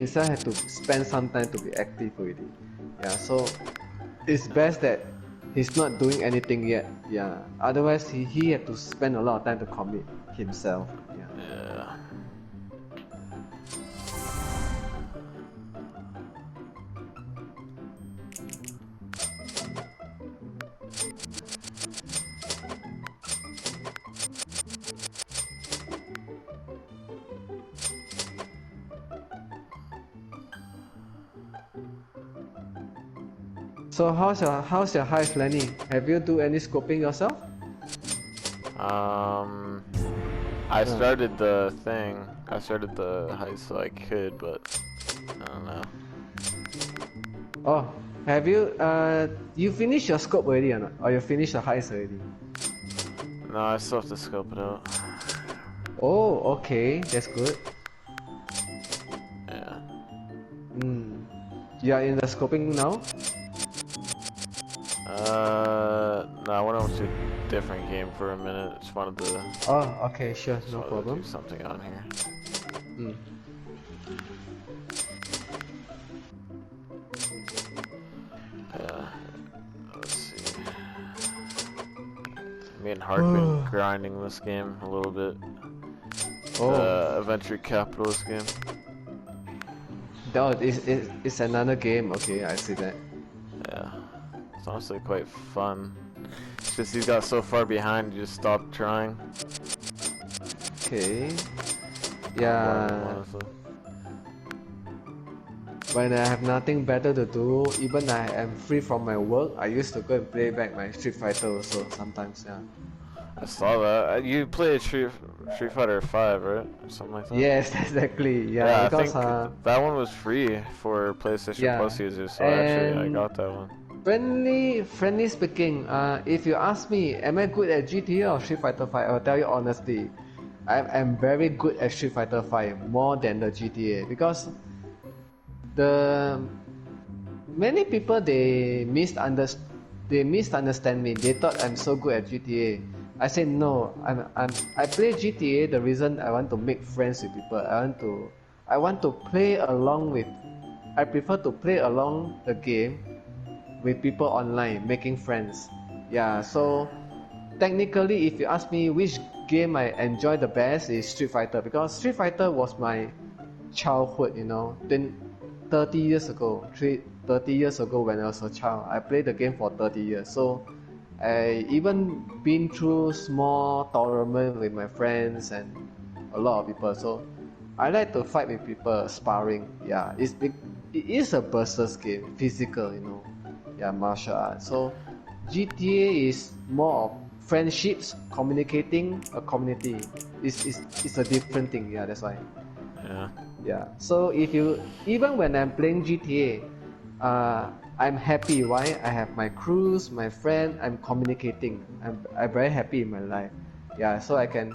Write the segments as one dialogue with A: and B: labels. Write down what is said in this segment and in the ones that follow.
A: himself had to spend some time to be active already. Yeah, so it's best that he's not doing anything yet. Yeah, otherwise he had to spend a lot of time to commit himself. Yeah.
B: Yeah.
A: So how's your hive, Lenny? Have you do any scoping yourself?
B: I started the thing. I started the heist so I could, but I don't know.
A: Oh, have you you finished your scope already or not? Or you finished the heist already?
B: No, I still have to scope it out.
A: Oh, okay, that's good.
B: Yeah.
A: You are in the scoping now?
B: No, I went over to a different game for a minute. Just wanted to.
A: Oh, okay, sure,
B: Just
A: no
B: wanted
A: problem.
B: to do something on here. Yeah. Let's see. Me and Hark been grinding this game a little bit.
A: Oh,
B: Venture capitalist game.
A: no, it's another game. Okay, I see that.
B: Yeah. It's honestly quite fun. It's just he got so far behind, you just stopped trying.
A: Okay. Yeah.
B: Honestly.
A: When I have nothing better to do, even I am free from my work, I used to go and play back my Street Fighter also sometimes. Yeah.
B: I saw that. You played Street Fighter 5, right? Or something like that?
A: Yes, exactly. Yeah, because
B: I think that one was free for PlayStation
A: yeah,
B: Plus users, so actually I
A: and
B: got that one.
A: friendly speaking, if you ask me, am I good at GTA or Street Fighter 5? I'll tell you honestly, I'm very good at Street Fighter 5 more than the GTA because the many people they misunderstand me. They thought I'm so good at GTA. I said no. I play GTA. The reason I want to make friends with people. I want to play along with. I prefer to play along the game with people online, making friends. Yeah. So technically, if you ask me which game I enjoy the best is Street Fighter because Street Fighter was my childhood. You know, then 30 years ago, 30 years ago when I was a child, I played the game for 30 years. So I even been through small tournament with my friends and a lot of people. So I like to fight with people, sparring. Yeah, it is a versus game, physical, you know. Yeah, martial arts. So GTA is more of friendships, communicating, a community. It's a different thing. Yeah, that's why.
B: Yeah.
A: Yeah. So if you even when I'm playing GTA, I'm happy. Why? I have my crews, my friend. I'm communicating. I'm very happy in my life. Yeah. So I can,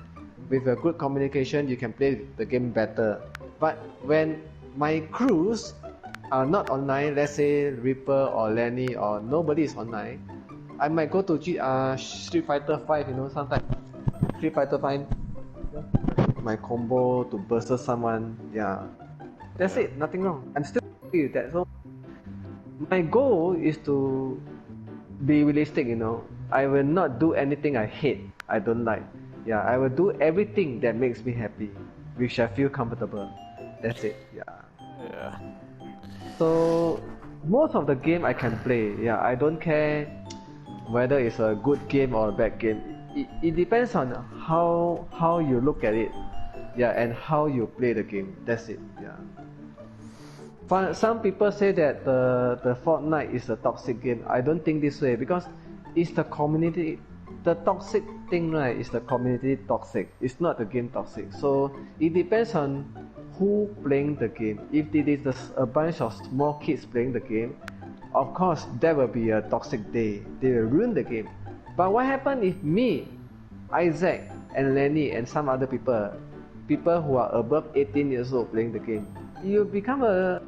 A: with a good communication, you can play the game better. But when my crews are not online, let's say Reaper or Lenny or nobody is online, I might go to Street Fighter 5. You know, sometimes Street Fighter 5. My combo to versus someone. Yeah, that's it. Nothing wrong. I'm still happy with that. So my goal is to be realistic. You know, I will not do anything I hate, I don't like. Yeah, I will do everything that makes me happy, which I feel comfortable. That's it. Yeah.
B: Yeah.
A: So most of the game I can play. Yeah, I don't care whether it's a good game or a bad game. It depends on how you look at it. Yeah, and how you play the game. That's it. Yeah. Some people say that the Fortnite is a toxic game. I don't think this way because it's the community. The toxic thing, right, is the community toxic. It's not the game toxic. So it depends on who playing the game. If it is a bunch of small kids playing the game, of course that will be a toxic day. They will ruin the game. But what happens if me, ISSAC, and Lenny and some other people who are above 18 years old playing the game, you become a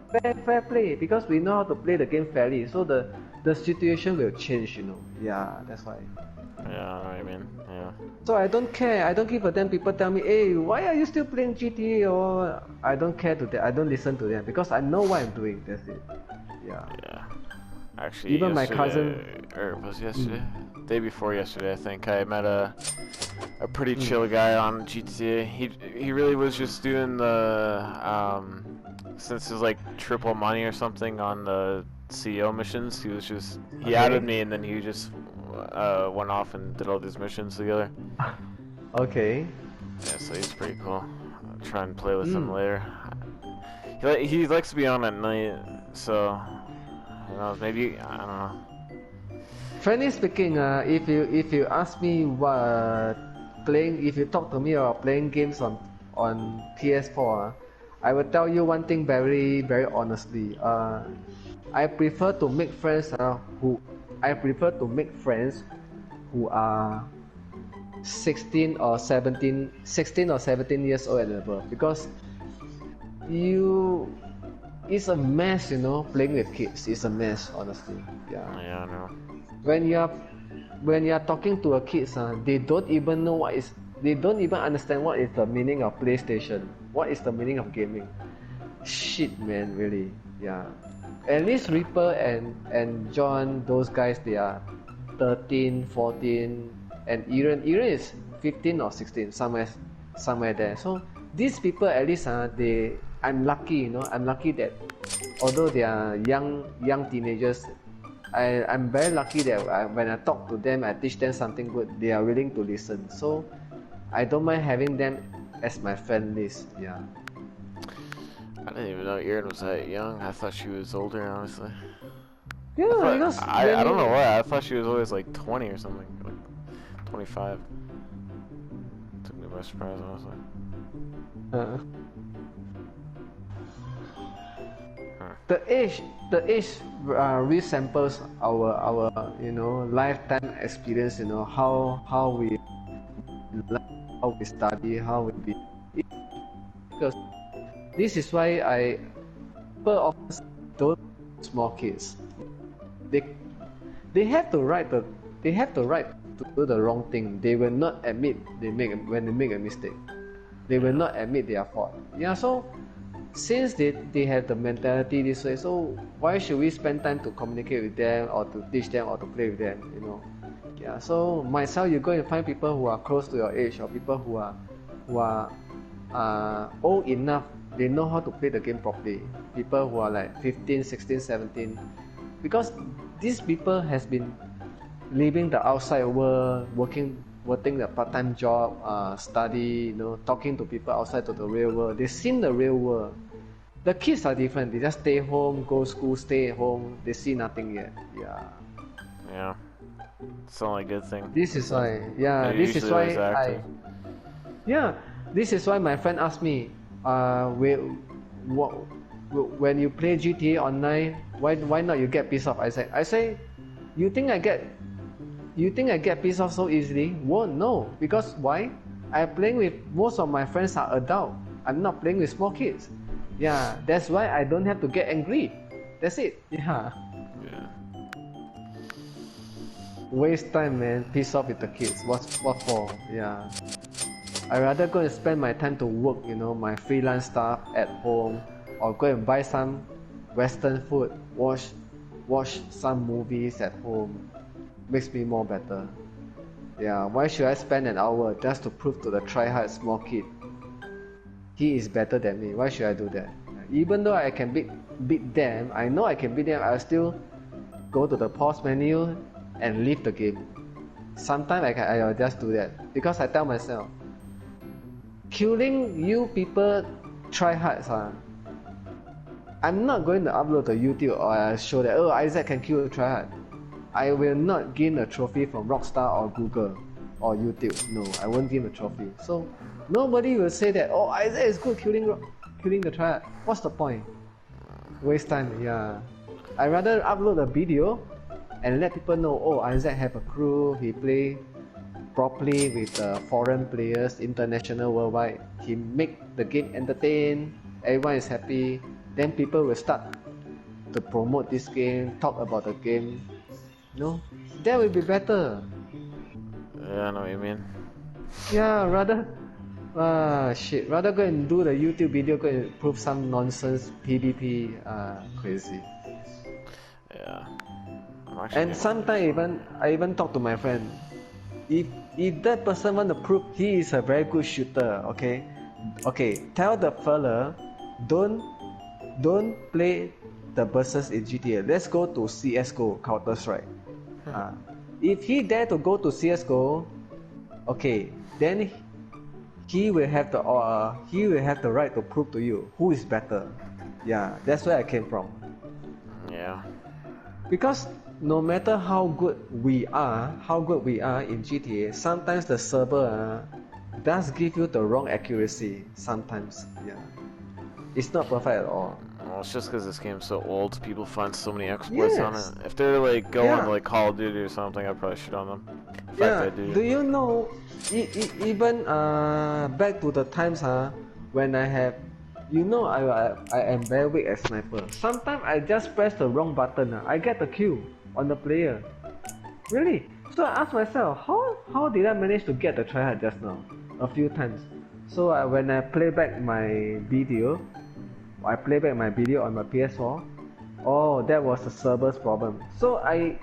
A: fair play because we know how to play the game fairly. So the situation will change, you know. Yeah, that's why.
B: Yeah, I know what you mean. Yeah.
A: So I don't care. I don't give a damn. People tell me, "Hey, why are you still playing GTA?" Or I don't care to that. I don't listen to them because I know what I'm doing. That's it. Yeah.
B: Yeah. Actually,
A: Even my
B: yesterday,
A: cousin.
B: or it was yesterday, day before yesterday, I think I met a pretty
A: Mm.
B: chill guy on GTA. He really was just doing the since it's like triple money or something on the CEO missions. He added me and then he just went off and did all these missions together.
A: Okay.
B: Yeah, so he's pretty cool. I'll try and play with him
A: Mm.
B: later. He likes to be on at night, so who knows? Maybe I don't know.
A: Frankly speaking, if you ask me what playing, if you talk to me about playing games on PS4, I will tell you one thing very honestly. I prefer to make friends who are 16 or 17 years old and above because you it's a mess, you know, playing with kids. It's a mess, honestly. Yeah.
B: Yeah, I know.
A: When you're talking to a kids, they don't even know they don't even understand what is the meaning of PlayStation. What is the meaning of gaming? Shit, man, really. Yeah. At least Reaper and John, those guys, they are 13, 14, and Eren is 15 or 16, somewhere there. So these people at least I'm lucky, you know. I'm lucky that although they are young teenagers, I'm very lucky that when I talk to them, I teach them something good, they are willing to listen. So I don't mind having them as my friend list. Yeah.
B: I didn't even know Erin was that young. I thought she was older, honestly.
A: Yeah, because
B: I don't know why. I thought she was always like 20 or something, like 25. Took me by surprise, honestly.
A: The age resamples our you know lifetime experience. You know how we study, how we be. Because this is why people often don't small kids. They have the right to do the wrong thing. They will not admit when they make a mistake. They will not admit their fault. Yeah, so since they have the mentality this way, so why should we spend time to communicate with them or to teach them or to play with them, you know? Yeah, so myself, you go and find people who are close to your age or people who are old enough, they know how to play the game properly. People who are like 15, 16, 17, because these people has been living the outside world, working the part-time job, study, you know, talking to people outside to the real world. They've seen the real world. The kids are different. They just stay home, go school, stay at home. They see nothing yet. Yeah.
B: Yeah. It's the only good thing.
A: This is why. Yeah.
B: They're
A: This is
B: usually
A: why
B: always active.
A: Yeah. This is why my friend asked me, when you play GTA online, why not you get pissed off? I say, you think I get pissed off so easily? Well, no, because why? I'm playing with most of my friends are adult. I'm not playing with small kids. Yeah, that's why I don't have to get angry. That's it. Yeah.
B: Yeah.
A: Waste time, man. Piss off with the kids. What for? Yeah. I rather go and spend my time to work, you know, my freelance stuff at home, or go and buy some Western food, watch some movies at home. Makes me more better. Yeah, why should I spend an hour just to prove to the try-hard small kid he is better than me? Why should I do that? Even though I can beat them, I know I can beat them, I'll still go to the pause menu and leave the game. Sometimes I'll just do that because I tell myself, killing you people try-hards, I'm not going to upload to YouTube or show that, oh, ISSAC can kill a try-hard. I will not gain a trophy from Rockstar or Google or YouTube. No, I won't gain a trophy. So nobody will say that, oh, ISSAC is good killing the try. What's the point? Waste time. Yeah. I rather upload a video and let people know, oh, ISSAC have a crew. He play properly with foreign players, international, worldwide. He make the game entertain. everyone is happy, then people will start to promote this game, talk about the game. That will be better.
B: Yeah, I know what you mean.
A: Yeah, rather go and do the YouTube video, go and prove some nonsense PvP, crazy.
B: Yeah.
A: And sometimes I even talk to my friend. If that person want to prove he is a very good shooter, okay, tell the fella, don't play the versus in GTA. Let's go to CS:GO, Counter Strike. If he dare to go to CS:GO, okay, then he will have the right to prove to you who is better. Yeah, that's where I came from.
B: Yeah.
A: Because no matter how good we are in GTA, sometimes the server does give you the wrong accuracy. Sometimes, yeah, it's not perfect at all.
B: Well, it's just because this game's so old, people find so many exploits on
A: Yes.
B: it. If they're like going
A: Yeah.
B: to like Call of Duty or something, I'd probably shit on them. In fact,
A: Yeah.
B: I do.
A: Do you know? Even back to the times when I have, I am very weak at sniper. Sometimes I just press the wrong button. I get the kill on the player. Really? So I asked myself, how did I manage to get the tryhard just now? A few times. So when I play back my video, on my PS4. Oh, that was the server's problem. So I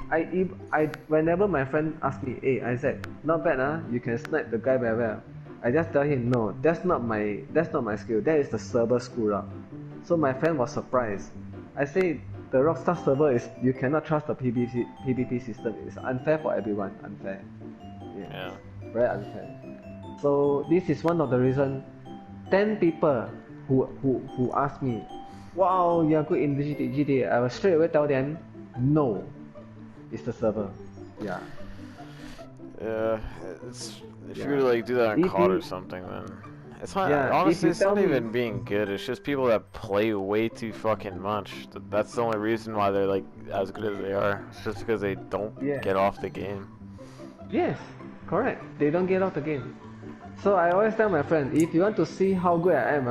A: whenever my friend asks me, "Hey Isaac, not bad, you can snipe the guy very well." I just tell him, "No, that's not my skill. That is the server screw up." So my friend was surprised. I say the Rockstar server is, you cannot trust the PvP system. It's unfair for everyone. Unfair.
B: Yeah.
A: Very unfair. So this is one of the reason. 10 people who ask me, "Wow, you're good in GTA," I will straight away tell them, "No, it's the server." Yeah.
B: Yeah. If you were to like do that on COD or something, then it's not.
A: Yeah,
B: honestly, it's not
A: me,
B: even being good. It's just people that play way too fucking much. That's the only reason why they're like as good as they are. It's just because they don't get off the game.
A: Yes, correct. They don't get off the game. So I always tell my friend, if you want to see how good I am,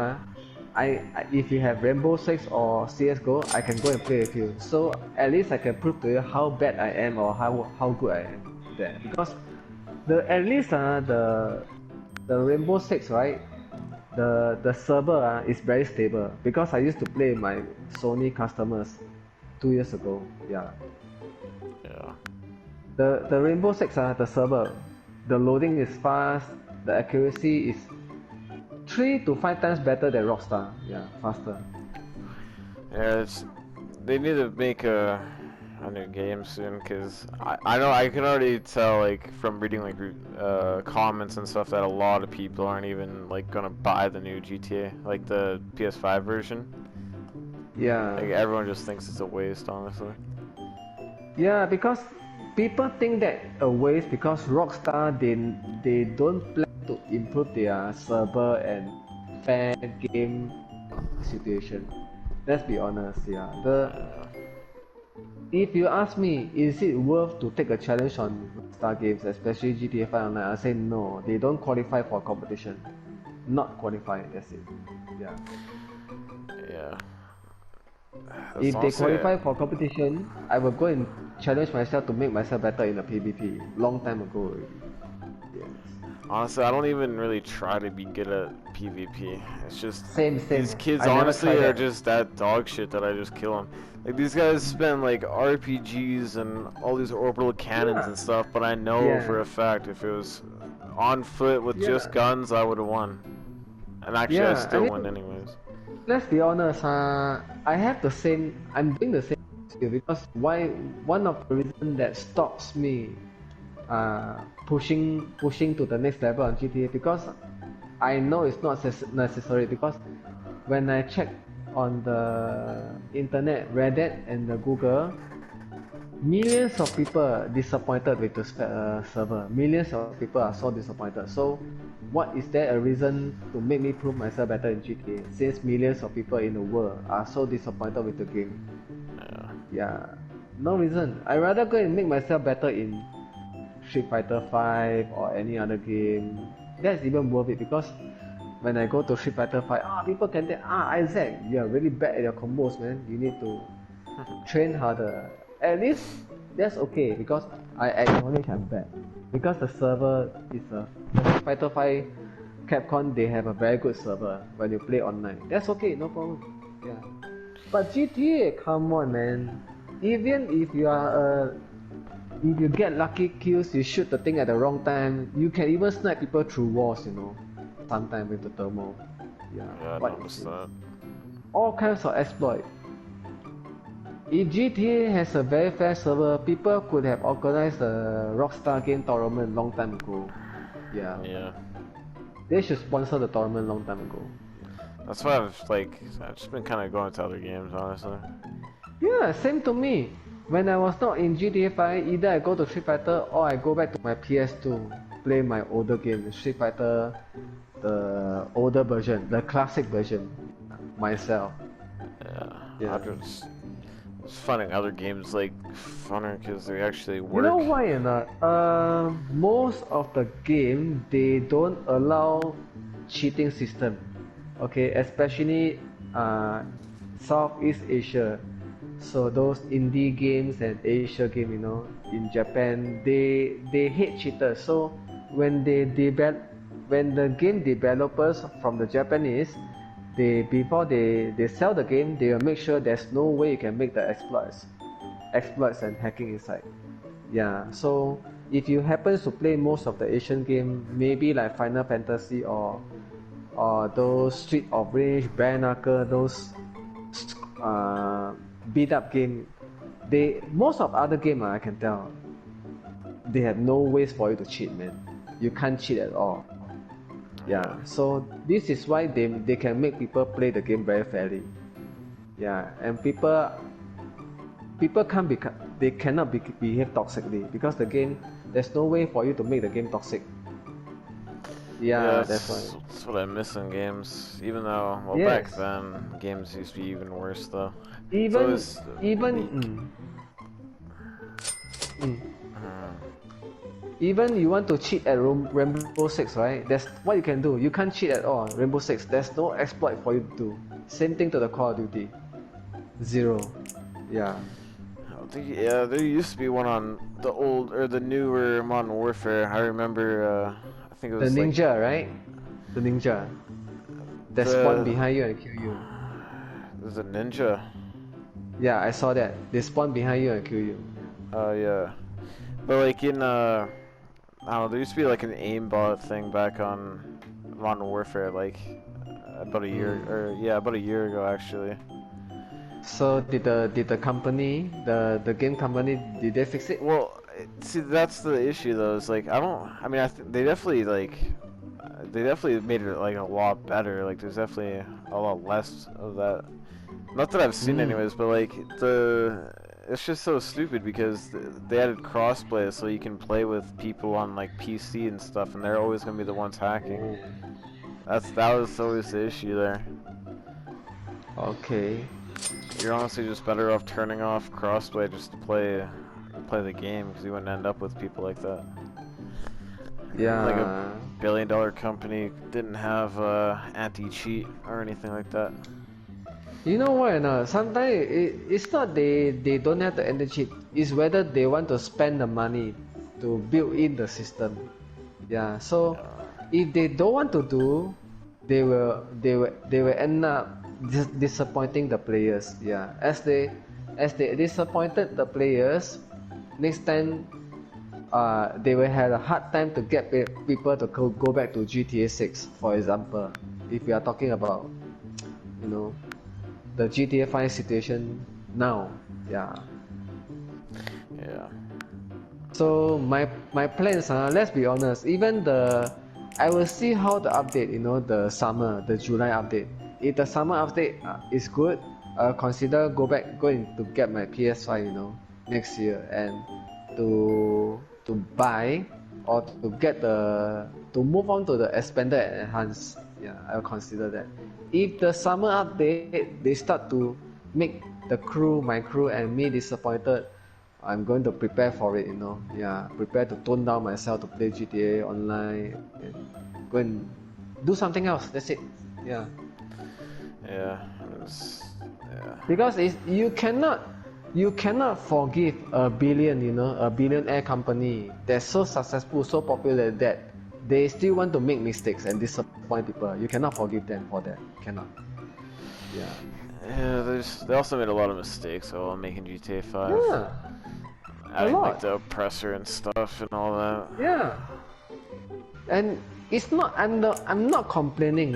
A: if you have Rainbow Six or CS:GO, I can go and play with you. So at least I can prove to you how bad I am or how good I am there. Because at least the Rainbow Six, right? The server is very stable because I used to play my Sony customers 2 years ago. Yeah.
B: Yeah.
A: The Rainbow Six, the server, the loading is fast, the accuracy is 3 to 5 times better than Rockstar. Yeah, faster.
B: Yeah, they need to make a new game soon, because I know I can already tell, like, from reading like comments and stuff, that a lot of people aren't even like gonna buy the new GTA, like the PS5 version.
A: Yeah.
B: Like everyone just thinks it's a waste, honestly.
A: Yeah, because people think that a waste because Rockstar they don't plan to improve their server and fair game situation. Let's be honest, yeah. If you ask me, is it worth to take a challenge on Rockstar games, especially GTA 5 Online? I say no. They don't qualify for competition. Not qualify. That's it. Yeah.
B: Yeah.
A: If they qualify for competition, I will go and challenge myself to make myself better in the PvP. Long time ago already. Yes.
B: Honestly, I don't even really try to be good at PvP. It's just
A: same.
B: These kids honestly are just that dog shit that I just kill them. Like these guys spend like RPGs and all these orbital cannons and stuff, but I know for a fact if it was on foot with just guns, I would have won. And actually, I still win anyways.
A: Let's be honest, I'm doing the same skill because one of the reasons that stops me pushing to the next level on GTA, because I know it's not necessary, because when I check on the internet, Reddit and the Google, millions of people disappointed with the server. Millions of people are so disappointed. So what is there a reason to make me prove myself better in GTA, since millions of people in the world are so disappointed with the game? Yeah, no reason. I rather go and make myself better in Street Fighter 5 or any other game. That's even worth it, because when I go to Street Fighter 5, people can say, Isaac, you are really bad at your combos, man. You need to train harder. At least that's okay because I acknowledge I'm bad. Because the server is the Street Fighter 5 Capcom, they have a very good server when you play online. That's okay, no problem. Yeah. But GTA, come on, man. Even if you are if you get lucky kills, you shoot the thing at the wrong time, you can even snipe people through walls, sometimes with the thermal.
B: Yeah, I noticed that.
A: All kinds of exploit. If GTA has a very fair server, people could have organized a Rockstar game tournament long time ago.
B: Yeah.
A: They should sponsor the tournament long time ago.
B: That's why I've just been kind of going to other games, honestly.
A: Yeah, same to me. When I was not in GTA 5, either I go to Street Fighter or I go back to my PS2, play my older game, Street Fighter, the older version, the classic version, myself.
B: Yeah. It's finding other games funner because they actually work.
A: You know why or not? Most of the game they don't allow cheating system. Okay, especially Southeast Asia. So those indie games and Asia game, in Japan, they hate cheaters. So when the game developers from the Japanese, before they sell the game, they will make sure there's no way you can make the exploits and hacking inside. Yeah. So if you happen to play most of the Asian game, maybe like Final Fantasy or those Street of Rage, Bare Knuckle, those beat up game, most of other game I can tell, they have no ways for you to cheat, man. You can't cheat at all. Yeah, so this is why they can make people play the game very fairly. Yeah, and people cannot behave toxically because the game, there's no way for you to make the game toxic. Yeah, that's why.
B: That's what I miss in games. Even though, back then games used to be even worse though.
A: Even you want to cheat at Rainbow Six, right? That's what you can do. You can't cheat at all. Rainbow Six, there's no exploit for you to do. Same thing to the Call of Duty. Zero. Yeah.
B: Yeah, there used to be one on the old or the newer Modern Warfare. I remember. I think it was
A: the ninja, right? The ninja. That spawn behind you and kill you.
B: There's a ninja.
A: Yeah, I saw that. They spawn behind you and kill you.
B: Yeah. But in I don't know, there used to be an aimbot thing back on Modern Warfare about a year ago actually.
A: So did the company, the game company, did they fix it?
B: Well, see, that's the issue though. Is they definitely made it a lot better. There's definitely a lot less of that. Not that I've seen anyways, but it's just so stupid because they added crossplay so you can play with people on PC and stuff, and they're always gonna be the ones hacking. That was always the issue there.
A: Okay.
B: You're honestly just better off turning off crossplay just to play the game because you wouldn't end up with people like that.
A: Yeah.
B: A billion-dollar company didn't have anti-cheat or anything like that.
A: You know what? Sometimes it's not they don't have the anti-cheat. It's whether they want to spend the money to build in the system. Yeah. So if they don't want to do, they will end up disappointing the players. Yeah. As they disappointed the players, next time they will have a hard time to get people to go back to GTA 6, for example. If we are talking about, the GTA 5 situation now. Yeah. So my plans are, let's be honest, even I will see how the update, the July update. If the summer update is good, I'll consider going to get my PS5, next year, and to buy or to move on to the expanded and enhanced. Yeah, I'll consider that. If the summer update they start to make my crew and me disappointed, I'm going to prepare for it, prepare to tone down myself to play GTA online and go and do something else. That's it. Yeah.
B: Yeah.
A: Because you cannot forgive a billionaire company that's so successful, so popular that they still want to make mistakes and disappoint people. You cannot forgive them for that. Cannot. Yeah.
B: Yeah, they also made a lot of mistakes while making GTA 5.
A: Yeah.
B: Adding like
A: lot.
B: the oppressor and stuff and all that.
A: Yeah. And it's not. I'm not complaining.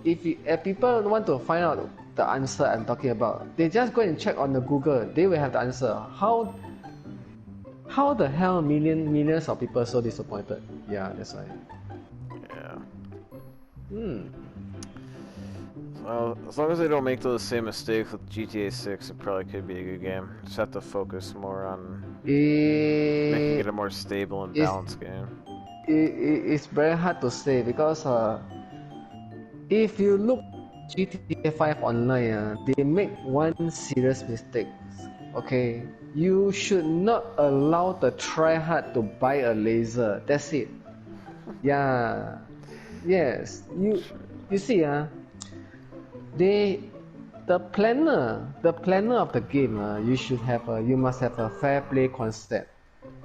A: If people want to find out the answer I'm talking about, they just go and check on the Google. They will have the answer. How the hell millions of people so disappointed? Yeah, that's why.
B: Yeah. Well, as long as they don't make those same mistakes with GTA 6, it probably could be a good game. Just have to focus more on making it a more stable and balanced game.
A: It's very hard to say because if you look GTA 5 online, they make one serious mistake. Okay, you should not allow the tryhard to buy a laser. That's it. Yeah. Yes. You see, the planner of the game, you must have a fair play concept.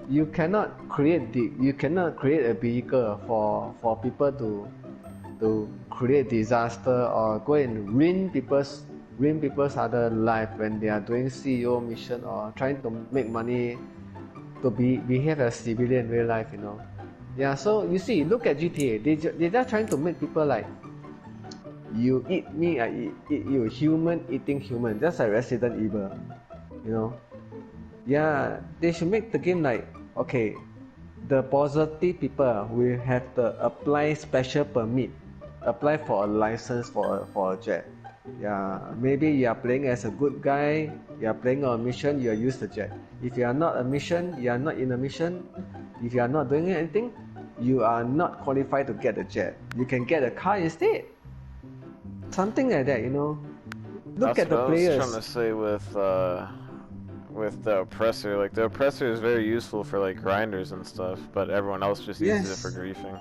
A: You cannot create a vehicle for people to create disaster or go and ruin people's other life when they are doing CEO mission or trying to make money to behave as civilian in real life. Yeah, so you see, look at GTA. They're just trying to make people like, you eat me, I eat you. Human eating human, just like Resident Evil. Yeah, they should make the game like, okay, the positive people will have to apply special permit, apply for a license for a jet. Yeah, maybe you are playing as a good guy, you are playing on a mission, you use the jet. If you are not in a mission, if you are not doing anything, you are not qualified to get the jet. You can get a car instead. Something like that, Look at the players.
B: I was trying to say with the oppressor, like the oppressor is very useful for like grinders and stuff, but everyone else just uses it for griefing.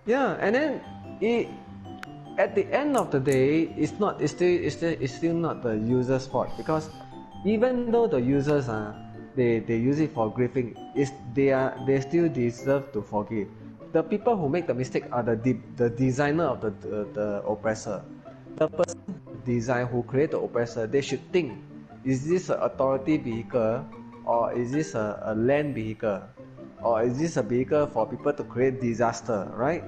A: Yeah, and then at the end of the day, it's still not the user's fault, because even though the users they use it for griefing, they still deserve to forgive. The people who make the mistake are the designer of the oppressor. The person who create the oppressor, they should think, is this an authority vehicle, or is this a land vehicle, or is this a vehicle for people to create disaster, right?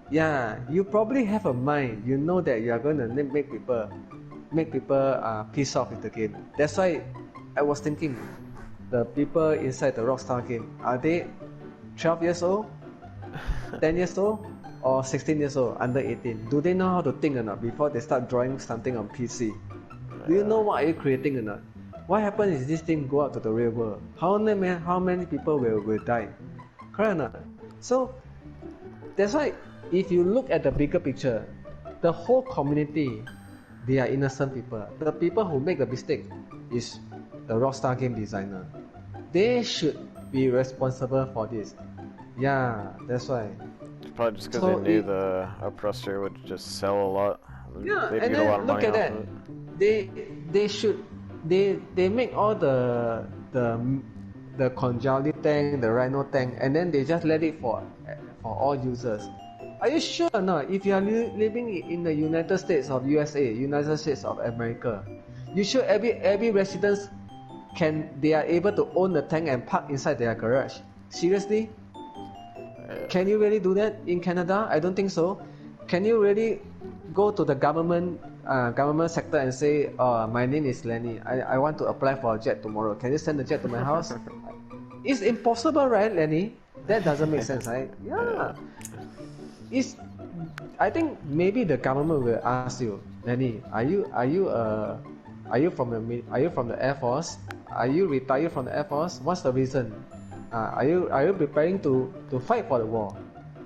A: Yeah, you probably have a mind. You know that you are going to make people piss off with the game. That's why I was thinking, the people inside the Rockstar game, are they 12 years old, 10 years old, or 16 years old, under 18? Do they know how to think or not before they start drawing something on PC? Do you know what are you creating or not? What happens if this thing go out to the real world? How many people will die? Correct or not? So that's why, if you look at the bigger picture, the whole community, they are innocent people. The people who make the mistake is the Rockstar game designer. They should be responsible for this. Yeah, that's why.
B: Probably just because they knew the oppressor would just sell a lot.
A: Yeah, and then look at that. They make all the Conjali tank, the Rhino tank, and then they just let it for all users. Are you sure or not? If you are living in the United States of USA, United States of America, you sure every resident they are able to own the tank and park inside their garage? Seriously? Can you really do that in Canada? I don't think so. Can you really go to the government sector and say, my name is Lenny, I want to apply for a jet tomorrow. Can you send the jet to my house? It's impossible, right, Lenny? That doesn't make sense, right? Yeah. I think maybe the government will ask you, Lenny, are you from the Air Force? Are you retired from the Air Force? What's the reason? Are you preparing to fight for the war?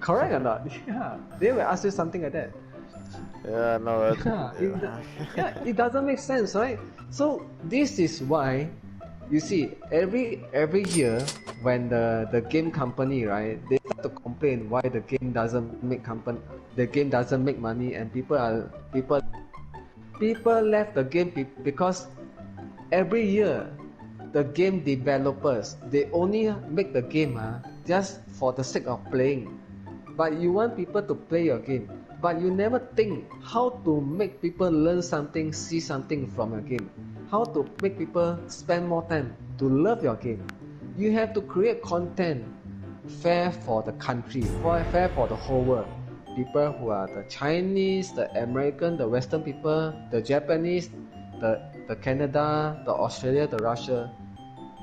A: Correct or not? Yeah, they will ask you something like that.
B: Yeah, no,
A: it doesn't make sense, right? So this is why You see, every year when the game company, right, they start to complain why the game doesn't make money, and people left the game because every year the game developers, they only make the game just for the sake of playing. But you want people to play your game, but you never think how to make people learn something, see something from your game, how to make people spend more time to love your game. You have to create content fair for the country, fair for the whole world. People who are the Chinese, the American, the Western people, the Japanese, the Canada, the Australia, the Russia.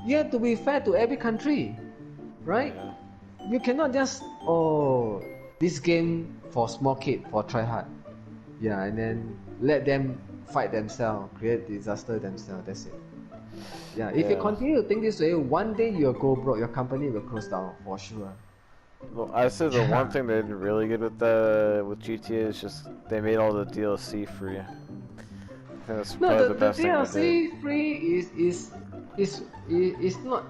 A: You have to be fair to every country, right?
B: Yeah.
A: You cannot just this game for small kid for try hard, yeah, and then let them fight themselves, create disaster themselves. That's it. Yeah, if you continue to think this way, one day you'll go broke. Your company will close down for sure.
B: Well, I said the one thing they did really good with GTA is just they made all the DLC free. I think that's
A: No,
B: probably
A: the
B: best thing they did.
A: DLC free is not.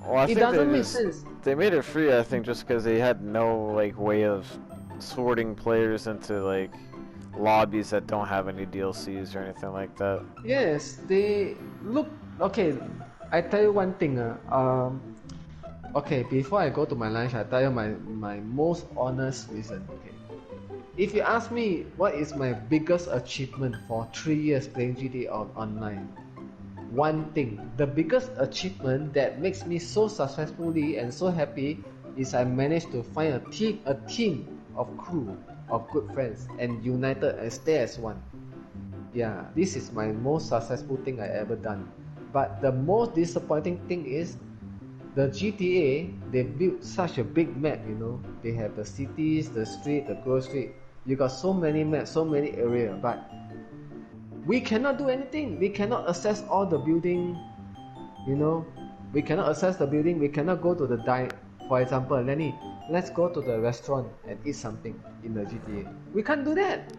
B: Well, I
A: It
B: think
A: doesn't make sense.
B: they made it free. I think just because they had no like way of sorting players into like lobbies that don't have any DLCs or anything like that.
A: Yes, they look okay. I tell you one thing. Okay, before I go to my lunch, I tell you my most honest reason. Okay, if you ask me what is my biggest achievement for 3 years playing GTA online, one thing, the biggest achievement that makes me so successfully and so happy is I managed to find a team of crew of good friends and united and stay as one. Yeah, this is my most successful thing I ever done. But the most disappointing thing is the GTA, they built such a big map, you know. They have the cities, the street, the girl street. You got so many maps, so many areas, but we cannot do anything. We cannot access all the building, you know. We cannot access the building. We cannot go to the For example, Lenny, let's go to the restaurant and eat something in the GTA. We can't do that.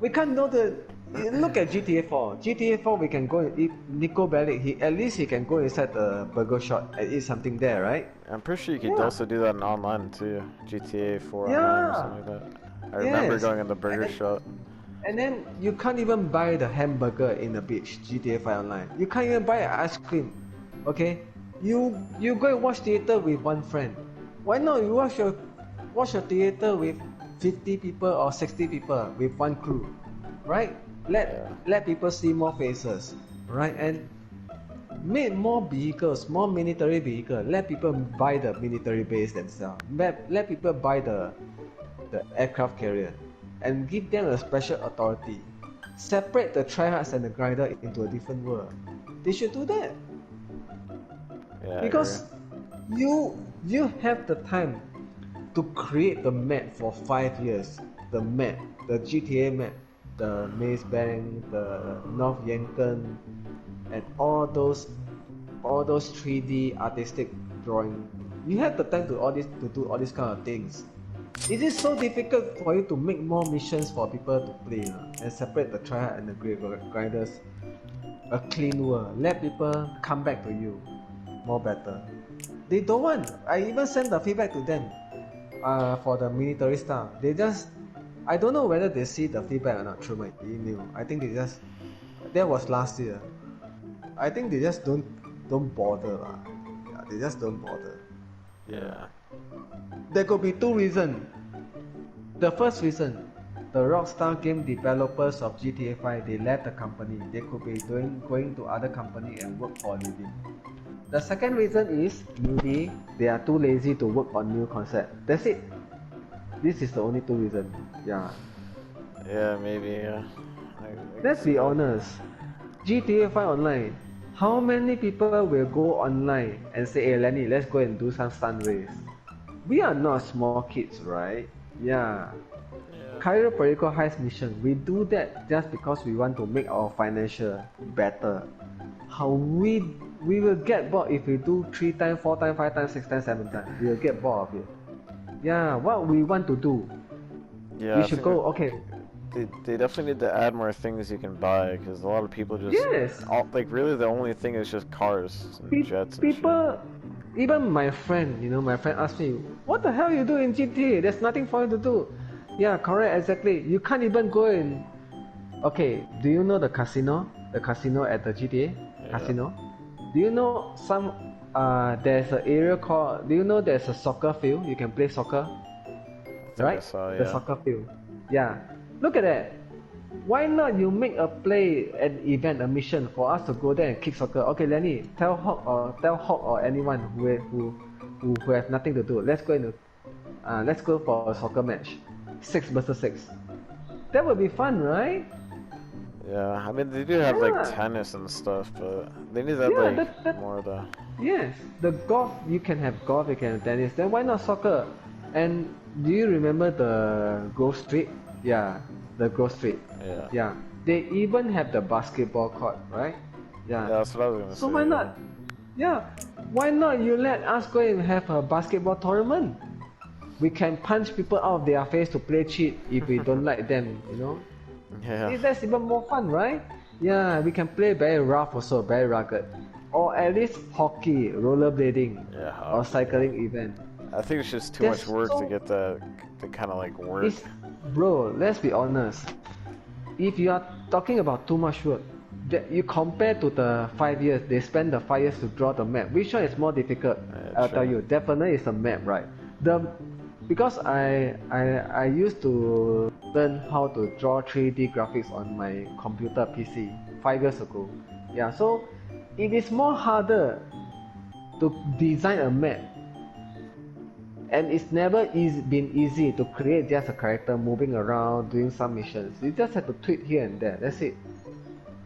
A: We can't know the. Look at GTA 4. GTA 4, we can go and eat. Nico Bellic, at least he can go inside the burger shop and eat something there, right?
B: I'm pretty sure you could also do that in online too. GTA 4 online or something like that. I remember going in the burger shop.
A: And then you can't even buy the hamburger in the beach, GTA 5 online. You can't even buy ice cream. Okay? You go and watch theater with one friend. Why not you watch your theater with 50 people or 60 people with one crew? Right? Let people see more faces. Right? And make more vehicles, more military vehicles. Let people buy the military base themselves. Let people buy the aircraft carrier. And give them a special authority. Separate the tryhards and the grinder into a different world. They should do that.
B: Yeah,
A: because you have the time to create the map for 5 years. The map, the GTA map, the Maze Bank, the North Yankton, and all those 3D artistic drawing. You have the time to do all these kind of things. It is so difficult for you to make more missions for people to play and separate the tryhard and the grinders. A clean world. Let people come back to you more better. They don't want. I even sent the feedback to them for the military stuff. They just, I don't know whether they see the feedback or not through my email. I think that was last year. I think they just don't bother. Yeah, they just don't bother.
B: Yeah.
A: There could be two reasons. The first reason, the Rockstar game developers of GTA 5, they left the company. They could be going to other company and work for a living. The second reason is maybe they are too lazy to work on new concept. That's it. This is the only two reasons. Yeah.
B: Yeah, maybe. Yeah.
A: Let's be honest. GTA 5 online. How many people will go online and say, "Hey Lenny, let's go and do some sun race"? We are not small kids, right? Yeah. Cairo Perico Heist mission. We do that just because we want to make our financial better. How we will get bored if we do 3 times, 4 times, 5 times, 6 times, 7 times. We will get bored of it. Yeah, what we want to do.
B: Yeah,
A: We should go, okay.
B: they definitely need to add more things you can buy because a lot of people just
A: Yes.
B: like really the only thing is just cars and jets and
A: People, even my friend, my friend asked me, what the hell you do in GTA? There's nothing for you to do. Yeah, correct, exactly. You can't even go in. Okay, do you know the casino? The casino at the GTA casino? Do you know there's an area called, do you know there's a soccer field? You can play soccer,
B: I
A: right?
B: saw,
A: The soccer field. Yeah. Look at that. Why not you make a play, an event, a mission for us to go there and kick soccer? Okay, Lenny, tell Hawk or anyone who has nothing to do. Let's go for a soccer match, 6 versus 6. That would be fun, right?
B: Yeah, I mean they do have like tennis and stuff, but they need to have like more of the.
A: Yes, the golf, you can have golf, you can have tennis. Then why not soccer? And do you remember the Grove Street? Yeah, the Grove Street.
B: Yeah.
A: Yeah. They even have the basketball court, right? Yeah.
B: Yeah, that's what I was gonna say.
A: So why not? Yeah. Why not you let us go and have a basketball tournament? We can punch people out of their face to play cheat if we don't like them,
B: Yeah.
A: That's even more fun, right? Yeah, we can play very rough also, very rugged. Or at least hockey, rollerblading, or cycling event.
B: I think it's just too much work to get the kind of like work.
A: Bro, let's be honest. If you are talking about too much work, you compare to the 5 years, they spend the 5 years to draw the map. Which one is more difficult? I'll tell you, definitely it's the map, right? Because I used to learn how to draw 3D graphics on my computer PC 5 years ago. Yeah, so it is more harder to design a map, and it's never been easy to create just a character moving around doing some missions. You just have to tweak here and there, that's it.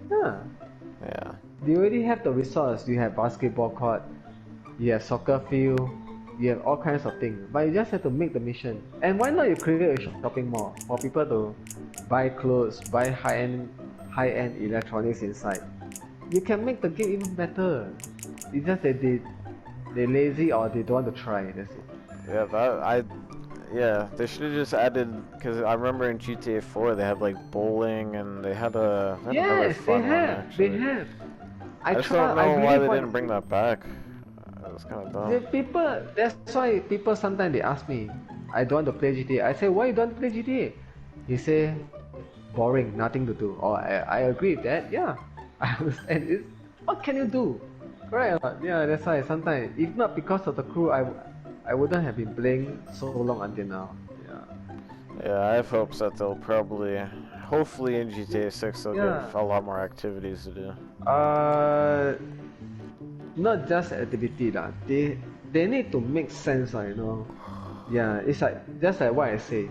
A: Yeah. You already have the resource. You have basketball court, you have soccer field, you have all kinds of things, but you just have to make the mission. And why not you create a shopping mall for people to buy clothes, buy high-end electronics inside? You can make the game even better. It's just that they're lazy or they don't want to try, that's it.
B: Yeah, they should have just added, because I remember in GTA 4 they had like bowling and they had another fun one, actually.
A: They have.
B: I just don't know why they didn't bring that back. It was kind of dumb.
A: That's why people sometimes they ask me, I don't want to play GTA. I say, why you don't play GTA? He say, boring, nothing to do. Or I agree with that, yeah. I understand. What can you do? Right? Yeah, that's why sometimes, if not because of the crew, I wouldn't have been playing so long until now.
B: Yeah, I have hopes that they'll hopefully in GTA 6 they'll give a lot more activities to do.
A: Not just activity lah. They need to make sense, Yeah, it's just like what I say.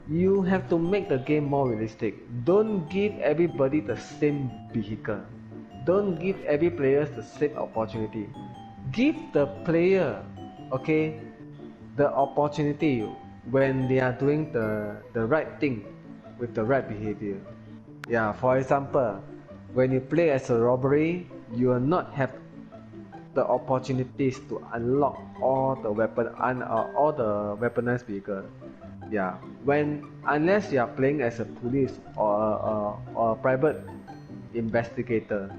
A: You have to make the game more realistic. Don't give everybody the same vehicle. Don't give every player the same opportunity. Give the player, the opportunity when they are doing the right thing with the right behavior. Yeah, for example, when you play as a robbery, you will not have the opportunities to unlock all the weaponized vehicle. Yeah, unless you are playing as a police or a private investigator,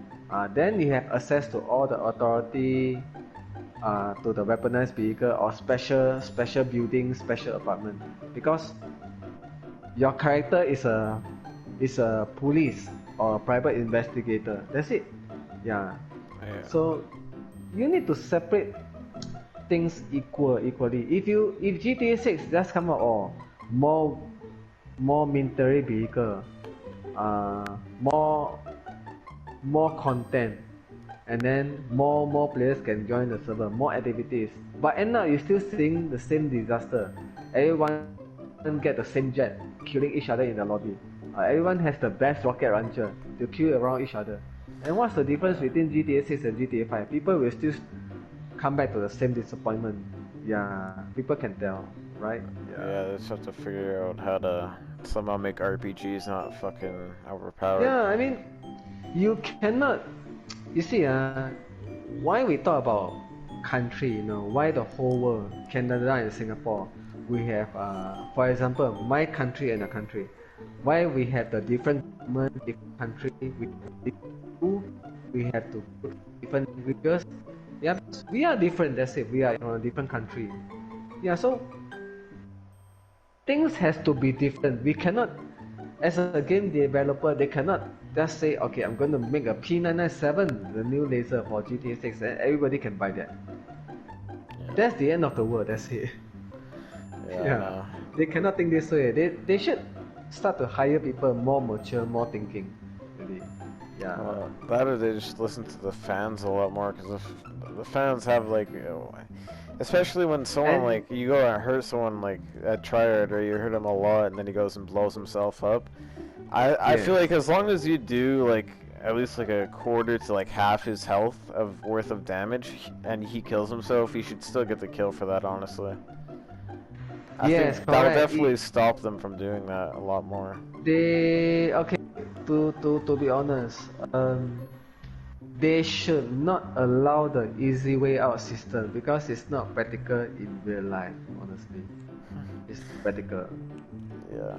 A: then you have access to all the authority, to the weaponized vehicle or special buildings, special apartment, because your character is a police or a private investigator. That's it. Yeah. So you need to separate things equally. If GTA 6 just come out more military vehicle, more content, and then more players can join the server, more activities. But end up you're still seeing the same disaster. Everyone get the same jet, killing each other in the lobby. Everyone has the best rocket launcher to kill around each other. And what's the difference between GTA 6 and GTA 5? People will still come back to the same disappointment. Yeah, people can tell, right?
B: Yeah, they just have to figure out how to somehow make RPGs not fucking overpowered.
A: Yeah, I mean, you cannot. You see, why we talk about country, why the whole world, Canada and Singapore, we have, for example, my country and a country. Why we have the different government, different country, we have different school, we have to put different languages. Yeah, we are different. That's it. We are in a different country. Yeah, so things has to be different. We cannot, as a game developer, they cannot just say, okay, I'm going to make a P997, the new laser for GTA 6, and everybody can buy that. That's the end of the world. That's it.
B: Yeah.
A: They cannot think this way. They should start to hire people more mature, more thinking. Really. Yeah.
B: That or they just listen to the fans a lot more, because the fans have like, especially when someone like you go and hurt someone like at Triad, or you hurt him a lot and then he goes and blows himself up. I feel like as long as you do like at least like a quarter to like half his health worth of damage and he kills himself, you should still get the kill for that, honestly. I think that'll definitely stop them from doing that a lot more.
A: To be honest, they should not allow the easy way out system, because it's not practical in real life. Honestly, it's practical.
B: Yeah,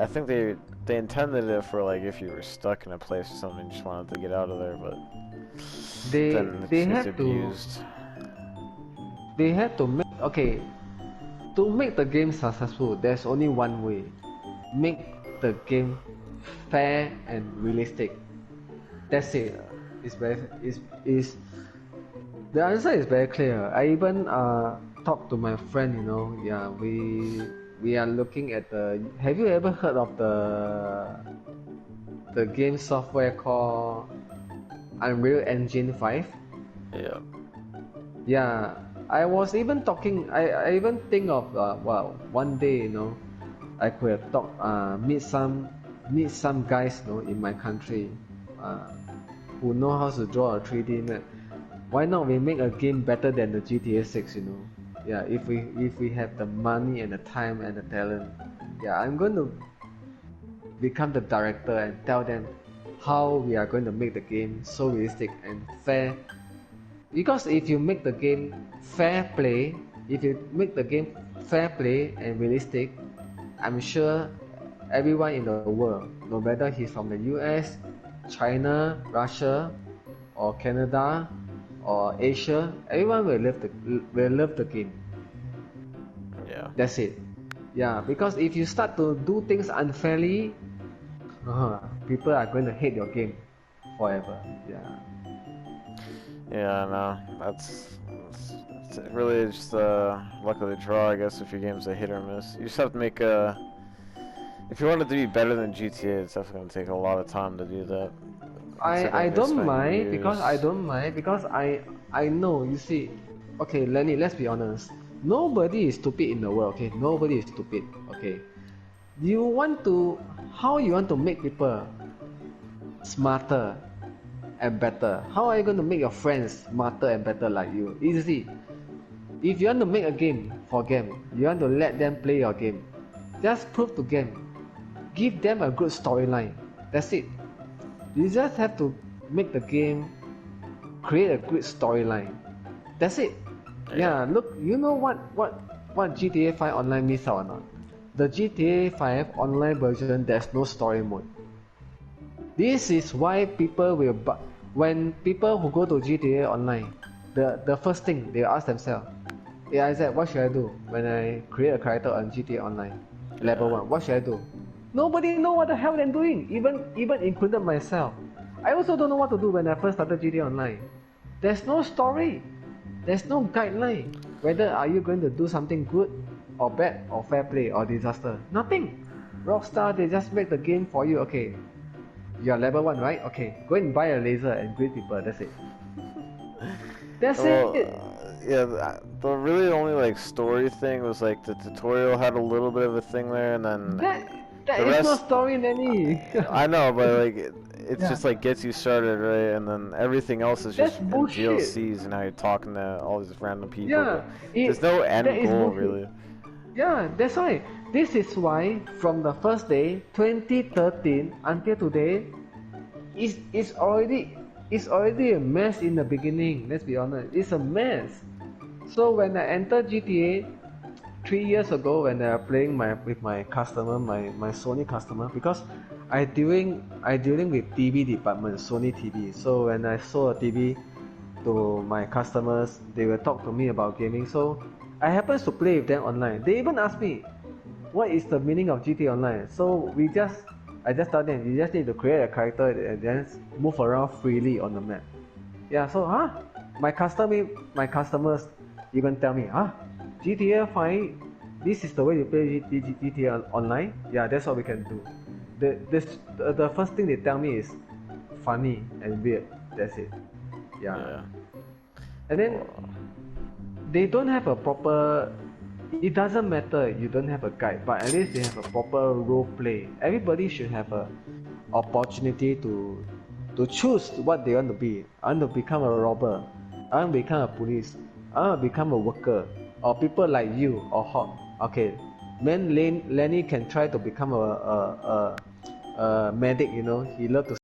B: I think they intended it for like if you were stuck in a place or something, and just wanted to get out of there, but
A: they have
B: abused.
A: They have to make to make the game successful. There's only one way: make the game fair and realistic. That's it. The answer is very clear. I even talked to my friend. Yeah, we are looking at the. Have you ever heard of the game software called Unreal Engine 5?
B: Yeah.
A: Yeah, I was even talking. I even think of one day I could have meet some guys in my country who know how to draw a 3D map. Why not we make a game better than the GTA 6? Yeah, if we have the money and the time and the talent. Yeah, I'm going to become the director and tell them how we are going to make the game so realistic and fair. Because if you make the game fair play and realistic, I'm sure everyone in the world, no matter he's from the US, China, Russia, or Canada, or Asia, everyone will love the game.
B: Yeah.
A: That's it. Yeah, because if you start to do things unfairly, people are going to hate your game forever. Yeah.
B: Yeah, no, it's really just luck of the draw, I guess. If your game's a hit or miss, you just have to make if you want it to be better than GTA, it's definitely going to take a lot of time to do that.
A: I don't mind because I know, you see. Okay, Lenny, let's be honest. Nobody is stupid in the world. Okay, nobody is stupid. Okay, how you want to make people smarter and better? How are you going to make your friends smarter and better like you? Easy. If you want to make a game for game, you want to let them play your game, just prove to them. Give them a good storyline. That's it. You just have to make the game, create a good storyline. That's it. Yeah, look, you know what GTA 5 Online missed out or not? The GTA 5 Online version, there's no story mode. This is why when people who go to GTA Online, the first thing they ask themselves, hey Isaac, what should I do when I create a character on GTA Online? Level 1, what should I do? Nobody know what the hell they're doing, even including myself. I also don't know what to do when I first started GTA Online. There's no story. There's no guideline. Whether are you going to do something good or bad or fair play or disaster. Nothing. Rockstar, they just make the game for you. Okay, you're level 1, right? Okay, go and buy a laser and greet people. That's it. That's it.
B: Yeah, the really only like story thing was like the tutorial had a little bit of a thing there, and then
A: that is no story, Lenny.
B: I know, but like it's just like gets you started, right? And then everything else is just DLCs, and how you're talking to all these random people.
A: Yeah,
B: there's no end goal really.
A: Yeah, that's why. This is why from the first day, 2013 until today, it's already a mess in the beginning. Let's be honest, it's a mess. So when I entered GTA, 3 years ago when I playing with my customer, my Sony customer, because I dealing with TV department, Sony TV. So when I sold a TV to my customers, they will talk to me about gaming. So I happen to play with them online. They even ask me, what is the meaning of GTA Online? So I just tell them, you just need to create a character and then move around freely on the map. Yeah, so my customers even tell me, GTA 5, this is the way you play GTA Online. Yeah, that's what we can do. The first thing they tell me is funny and weird. That's it. Yeah. And then they don't have a proper. It doesn't matter you don't have a guide, but at least they have a proper role play. Everybody should have a opportunity to choose what they want to be. I want to become a robber. I want to become a police. I want to become a worker. Or people like you or Hawk. Okay, Lenny can try to become a medic. You know, he love to